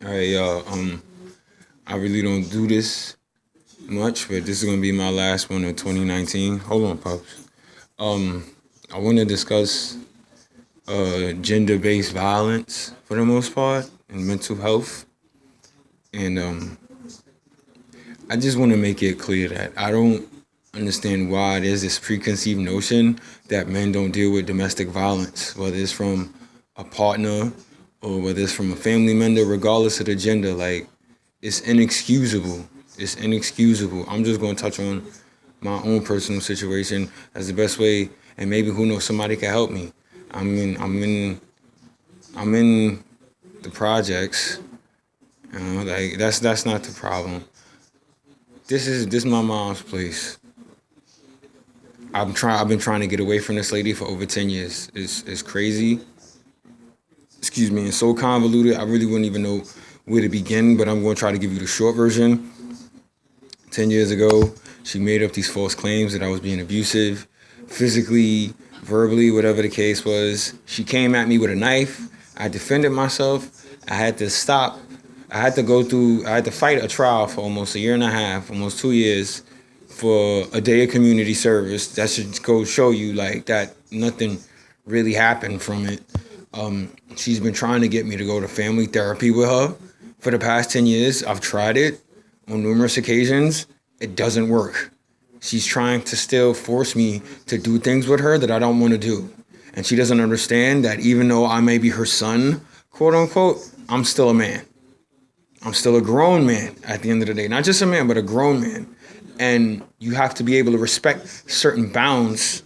All right, y'all. I really don't do this much, but this is gonna be my last one of 2019. Hold on, pops. I want to discuss gender-based violence for the most part and mental health, and I just want to make it clear that I don't understand why there's this preconceived notion that men don't deal with domestic violence, whether it's from a partner or whether it's from a family member, regardless of the gender. Like, it's inexcusable. It's inexcusable. I'm just going to touch on my own personal situation as the best way, and maybe who knows, somebody can help me. I'm in the projects. Like that's not the problem. This my mom's place. I've been trying to get away from this lady for over 10 years. It's crazy. Excuse me. It's so convoluted. I really wouldn't even know where to begin, but I'm going to try to give you the short version. 10 years ago, she made up these false claims that I was being abusive, physically, verbally, whatever the case was. She came at me with a knife. I defended myself. I had to stop. I had to fight a trial for almost a year and a half, almost 2 years, for a day of community service. That should go show you like that nothing really happened from it. She's been trying to get me to go to family therapy with her for the past 10 years. I've tried it on numerous occasions. It doesn't work. She's trying to still force me to do things with her that I don't want to do. And she doesn't understand that even though I may be her son, quote unquote, I'm still a man. I'm still a grown man at the end of the day. Not just a man, but a grown man. And you have to be able to respect certain bounds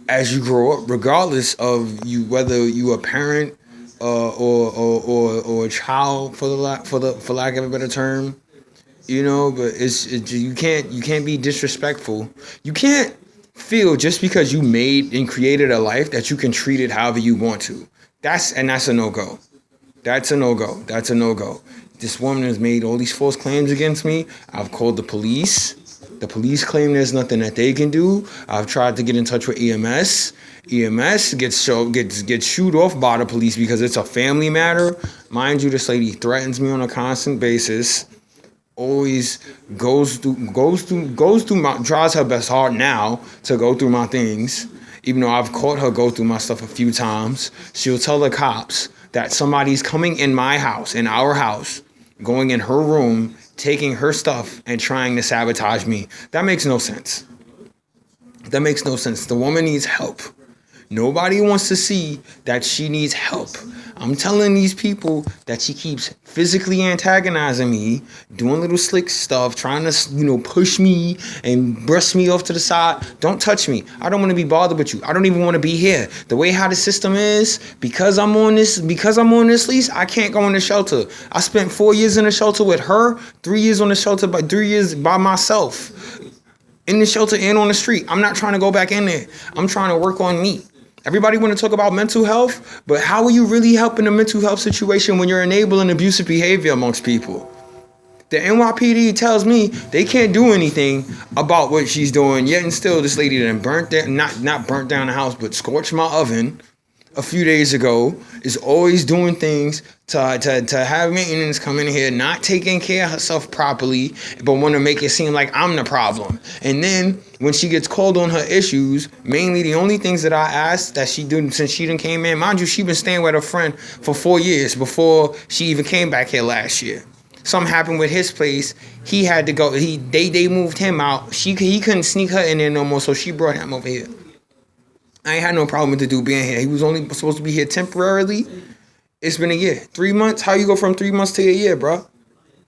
as you grow up, regardless of you whether you a parent or a child, for lack of a better term. You know, but you can't be disrespectful. You can't feel just because you made and created a life that you can treat it however you want to. That's a no-go. That's a no-go. This woman has made all these false claims against me. I've called the police. The police claim there's nothing that they can do. I've tried to get in touch with EMS. EMS gets shooed off by the police because it's a family matter. Mind you, this lady threatens me on a constant basis. Always tries her best hard now to go through my things. Even though I've caught her go through my stuff a few times, she'll tell the cops that somebody's coming in my house, in our house, going in her room, taking her stuff and trying to sabotage me. That makes no sense. The woman needs help. Nobody wants to see that she needs help. I'm telling these people that she keeps physically antagonizing me, doing little slick stuff, trying to, push me and brush me off to the side. Don't touch me. I don't want to be bothered with you. I don't even want to be here. The way how the system is, because I'm on this lease, I can't go in the shelter. I spent 4 years in the shelter with her, 3 years on the shelter, but 3 years by myself. In the shelter and on the street. I'm not trying to go back in there. I'm trying to work on me. Everybody want to talk about mental health, but how are you really helping the mental health situation when you're enabling abusive behavior amongst people? The NYPD tells me they can't do anything about what she's doing, yet and still this lady that not burnt down the house, but scorched my oven a few days ago, is always doing things to have maintenance come in here, not taking care of herself properly, but want to make it seem like I'm the problem. And then when she gets called on her issues, mainly the only things that I asked that she did since she done came in, mind you, she been staying with a friend for 4 years before she even came back here last year. Something happened with his place. He had to go. They moved him out. He couldn't sneak her in there no more, so she brought him over here. I ain't had no problem with the dude being here. He was only supposed to be here temporarily. It's been a year. 3 months? How you go from 3 months to a year, bro?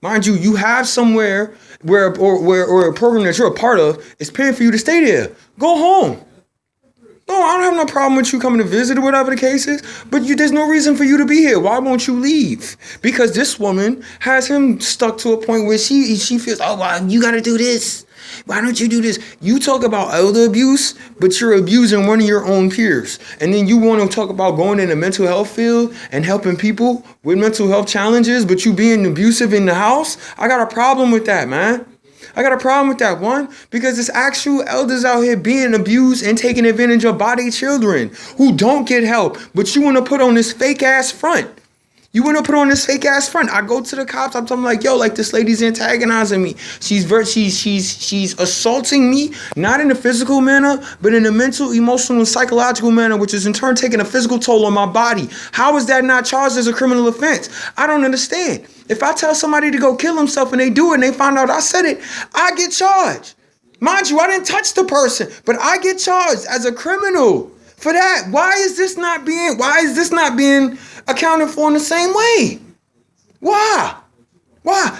Mind you, you have somewhere where a program that you're a part of is paying for you to stay there. Go home. No, I don't have no problem with you coming to visit or whatever the case is, but there's no reason for you to be here. Why won't you leave? Because this woman has him stuck to a point where she feels, oh, well, you got to do this. Why don't you do this? You talk about elder abuse, but you're abusing one of your own peers. And then you want to talk about going in the mental health field and helping people with mental health challenges, but you being abusive in the house? I got a problem with that, man. I got a problem with that, one, because there's actual elders out here being abused and taking advantage of by their children who don't get help, but you want to put on this fake ass front. You want to put on this fake ass front. I go to the cops. I'm talking like, yo, like this lady's antagonizing me. She's assaulting me, not in a physical manner, but in a mental, emotional, and psychological manner, which is in turn taking a physical toll on my body. How is that not charged as a criminal offense? I don't understand. If I tell somebody to go kill himself and they do it and they find out I said it, I get charged. Mind you, I didn't touch the person, but I get charged as a criminal for that. Why is this not being accounted for in the same way? Why?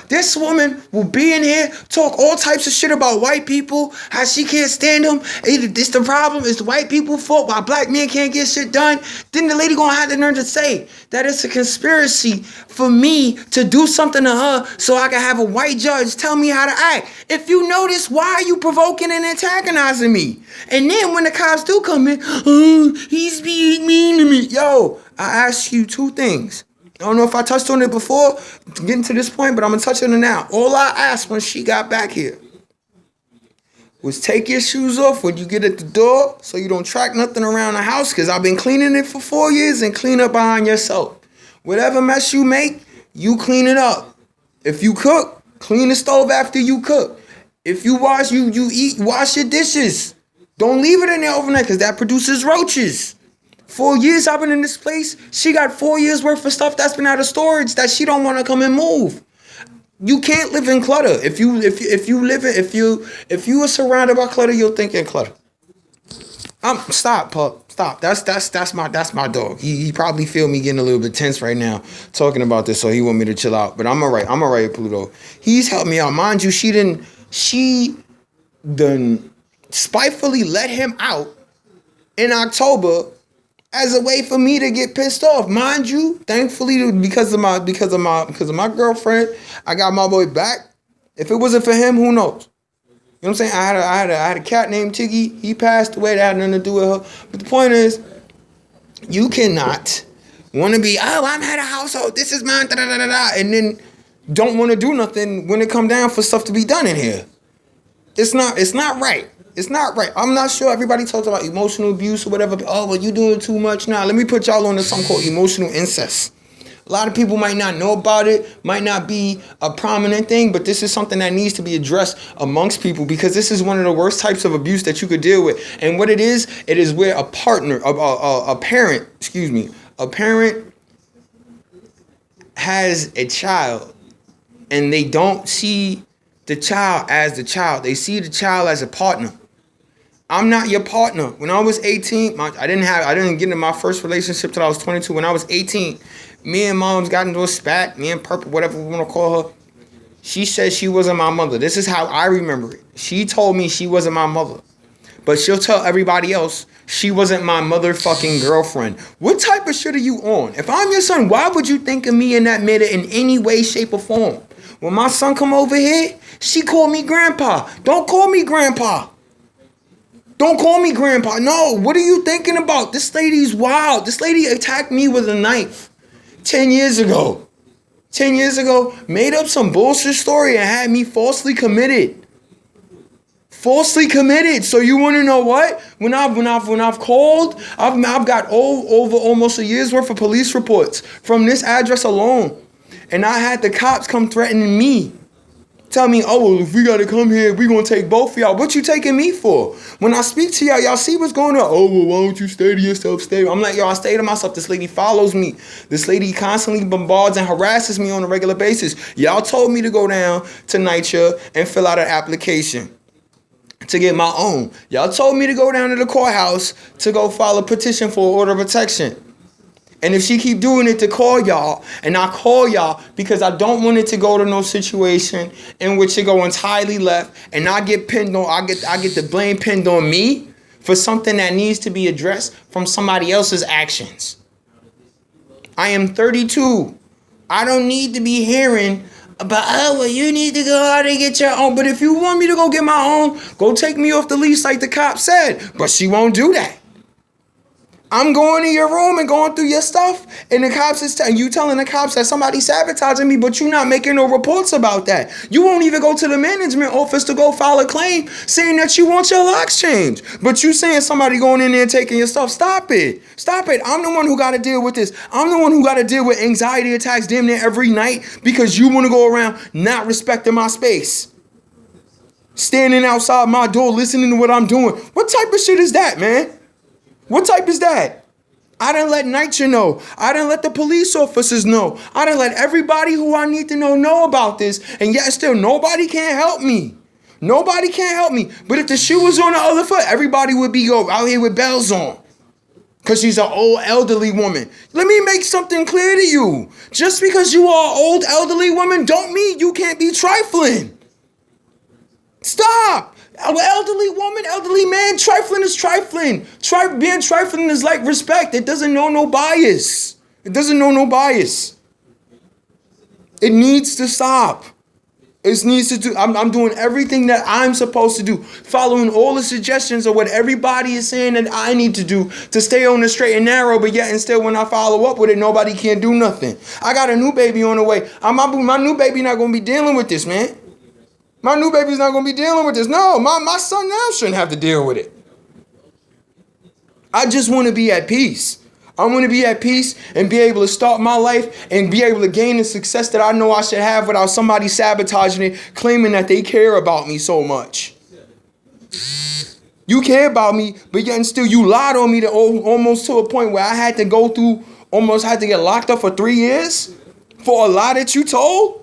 This woman will be in here, talk all types of shit about white people, how she can't stand them. It's the problem. It's the white people's fault why black men can't get shit done. Then the lady gonna have the nerve to say that it's a conspiracy for me to do something to her so I can have a white judge tell me how to act. If you notice, why are you provoking and antagonizing me? And then when the cops do come in, he's being mean to me. Yo, I ask you two things. I don't know if I touched on it before getting to this point, but I'm going to touch on it now. All I asked when she got back here was take your shoes off when you get at the door so you don't track nothing around the house, because I've been cleaning it for 4 years, and clean up behind yourself. Whatever mess you make, you clean it up. If you cook, clean the stove after you cook. If you wash, you eat, wash your dishes. Don't leave it in there overnight because that produces roaches. 4 years I've been in this place. She got 4 years worth of stuff that's been out of storage that she don't want to come and move. You can't live in clutter. If you are surrounded by clutter, you'll think in clutter. Stop, pup. Stop. That's my dog. He probably feel me getting a little bit tense right now talking about this, so he want me to chill out. But I'm alright, Pluto. He's helped me out. Mind you, she done spitefully let him out in October as a way for me to get pissed off. Mind you, thankfully, because of my girlfriend, I got my boy back. If it wasn't for him, who knows? You know what I'm saying? I had a cat named Tiggy. He passed away. That had nothing to do with her. But the point is, you cannot want to be, I'm at a household. This is mine, and then don't want to do nothing when it come down for stuff to be done in here. It's not right. It's not right. I'm not sure everybody talks about emotional abuse or whatever. Oh, well, you doing too much now. Let me put y'all on to something called emotional incest. A lot of people might not know about it, might not be a prominent thing, but this is something that needs to be addressed amongst people, because this is one of the worst types of abuse that you could deal with. And what it is where a parent has a child and they don't see the child as the child. They see the child as a partner. I'm not your partner. When I was 18, I didn't get into my first relationship till I was 22. When I was 18, me and Moms got into a spat. Me and Purple, whatever we want to call her. She said she wasn't my mother. This is how I remember it. She told me she wasn't my mother. But she'll tell everybody else she wasn't my motherfucking girlfriend. What type of shit are you on? If I'm your son, why would you think of me in that manner in any way, shape, or form? When my son come over here, she called me grandpa. Don't call me grandpa. Don't call me grandpa. No, what are you thinking about? This lady's wild. This lady attacked me with a knife 10 years ago. 10 years ago, made up some bullshit story and had me falsely committed. Falsely committed. So you want to know what? When I've called, I've got over almost a year's worth of police reports from this address alone. And I had the cops come threatening me. Tell me, oh, well, if we got to come here, we going to take both of y'all. What you taking me for? When I speak to y'all see what's going on? Oh, well, why don't you stay to yourself? Stay. I'm like, yo, I stay to myself. This lady follows me. This lady constantly bombards and harasses me on a regular basis. Y'all told me to go down to NYCHA and fill out an application to get my own. Y'all told me to go down to the courthouse to go file a petition for order of protection. And if she keep doing it to call y'all, and I call y'all because I don't want it to go to no situation in which it go entirely left, and I get pinned on, I get the blame pinned on me for something that needs to be addressed from somebody else's actions. I am 32. I don't need to be hearing about, oh, well, you need to go out and get your own. But if you want me to go get my own, go take me off the leash like the cop said. But she won't do that. I'm going to your room and going through your stuff, and the cops is you telling the cops that somebody's sabotaging me, but you're not making no reports about that. You won't even go to the management office to go file a claim saying that you want your locks changed, but you saying somebody going in there and taking your stuff. Stop it. Stop it. I'm the one who got to deal with this. I'm the one who got to deal with anxiety attacks damn near every night because you want to go around not respecting my space. Standing outside my door listening to what I'm doing. What type of shit is that, man? What type is that? I didn't let NYCHA know. I didn't let the police officers know. I didn't let everybody who I need to know about this. And yet still nobody can help me. Nobody can help me. But if the shoe was on the other foot, everybody would be out here with bells on. Because she's an old elderly woman. Let me make something clear to you. Just because you are an old elderly woman don't mean you can't be trifling. Stop. Elderly woman, elderly man, trifling is trifling. Being trifling is like respect. It doesn't know no bias. It doesn't know no bias. It needs to stop. It needs to do. I'm doing everything that I'm supposed to do, following all the suggestions of what everybody is saying that I need to do to stay on the straight and narrow. But yet and still, when I follow up with it, nobody can do nothing. I got a new baby on the way. My new baby not gonna be dealing with this, man. My new baby's not going to be dealing with this. No, my son now shouldn't have to deal with it. I just want to be at peace. I want to be at peace and be able to start my life and be able to gain the success that I know I should have without somebody sabotaging it, claiming that they care about me so much. You care about me, but yet and still you lied on me to almost to a point where I had to almost had to get locked up for 3 years for a lie that you told?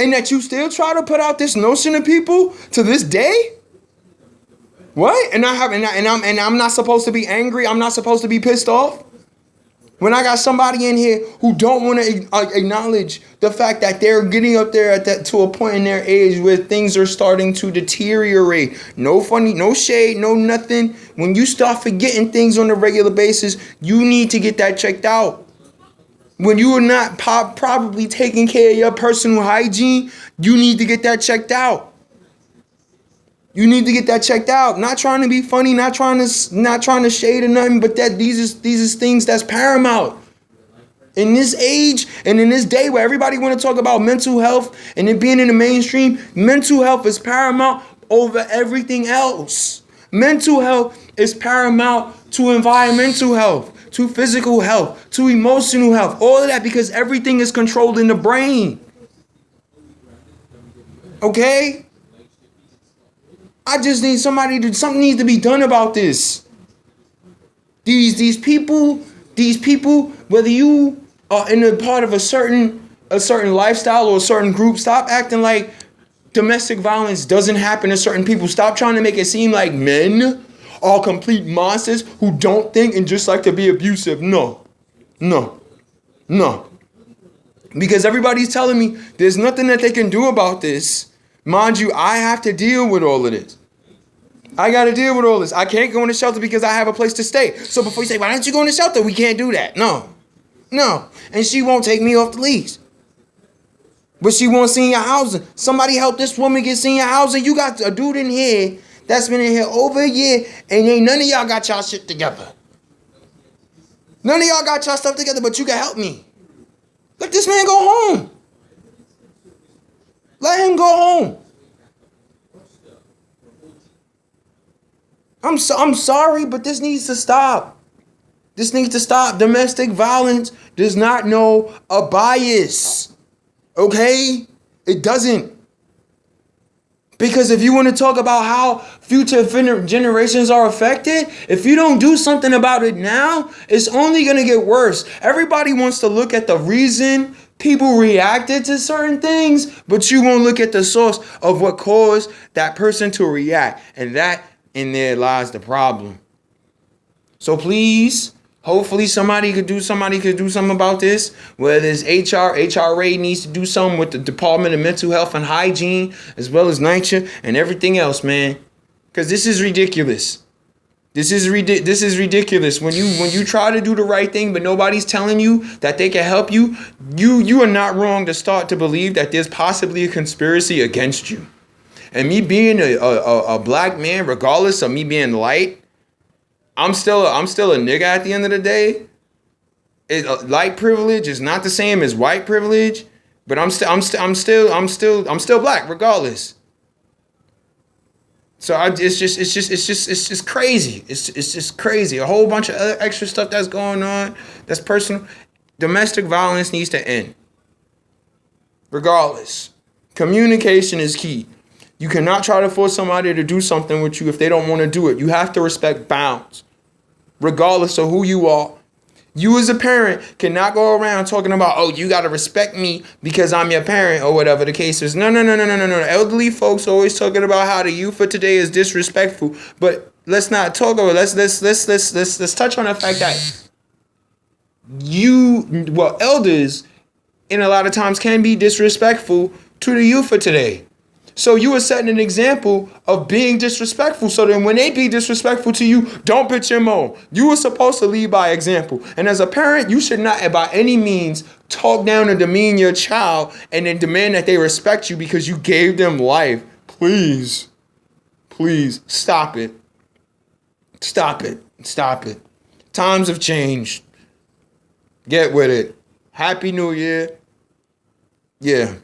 And that you still try to put out this notion to people to this day? What? And I'm not supposed to be angry. I'm not supposed to be pissed off. When I got somebody in here who don't want to acknowledge the fact that they're getting up there to a point in their age where things are starting to deteriorate. No funny, no shade, no nothing. When you start forgetting things on a regular basis, you need to get that checked out. When you are not probably taking care of your personal hygiene, you need to get that checked out. You need to get that checked out. Not trying to be funny, not trying to shade or nothing, but that these is things that's paramount. In this age and in this day where everybody want to talk about mental health and it being in the mainstream, mental health is paramount over everything else. Mental health is paramount to environmental health, to physical health, to emotional health, all of that, because everything is controlled in the brain. Okay? I just need something needs to be done about this. These people, whether you are in a part of a certain lifestyle or a certain group, stop acting like domestic violence doesn't happen to certain people. Stop trying to make it seem like men are complete monsters who don't think and just like to be abusive. No. Because everybody's telling me there's nothing that they can do about this. Mind you, I have to deal with all of this. I got to deal with all this. I can't go in the shelter because I have a place to stay. So before you say, why don't you go in the shelter? We can't do that. No. And she won't take me off the leash. But she wants senior housing. Somebody help this woman get senior housing. You got a dude in here that's been in here over a year, and ain't none of y'all got y'all shit together. None of y'all got y'all stuff together, but you can help me. Let this man go home. Let him go home. I'm sorry, but this needs to stop. This needs to stop. Domestic violence does not know a bias. Okay? It doesn't. Because if you want to talk about how future generations are affected, if you don't do something about it now, it's only going to get worse. Everybody wants to look at the reason people reacted to certain things, but you won't look at the source of what caused that person to react. And that in there lies the problem. So please, hopefully somebody could do something about this. Whether it's HRA needs to do something with the Department of Mental Health and Hygiene, as well as NYCHA and everything else, man. Because this is ridiculous. This is ridiculous. When you try to do the right thing, but nobody's telling you that they can help you, you are not wrong to start to believe that there's possibly a conspiracy against you. And me being a black man, regardless of me being light, I'm still a nigga at the end of the day. Light privilege is not the same as white privilege, but I'm still black regardless. So it's just crazy. It's just crazy. A whole bunch of other extra stuff that's going on. That's personal. Domestic violence needs to end. Regardless, communication is key. You cannot try to force somebody to do something with you if they don't want to do it. You have to respect bounds, regardless of who you are. You as a parent cannot go around talking about, oh, you got to respect me because I'm your parent or whatever the case is. No. Elderly folks always talking about how the youth of today is disrespectful. But let's not talk about it. Let's touch on the fact that elders in a lot of times can be disrespectful to the youth of today. So you are setting an example of being disrespectful. So then when they be disrespectful to you, don't bitch and moan. You were supposed to lead by example. And as a parent, you should not by any means talk down or demean your child and then demand that they respect you because you gave them life. Please stop it. Stop it. Times have changed. Get with it. Happy New Year. Yeah.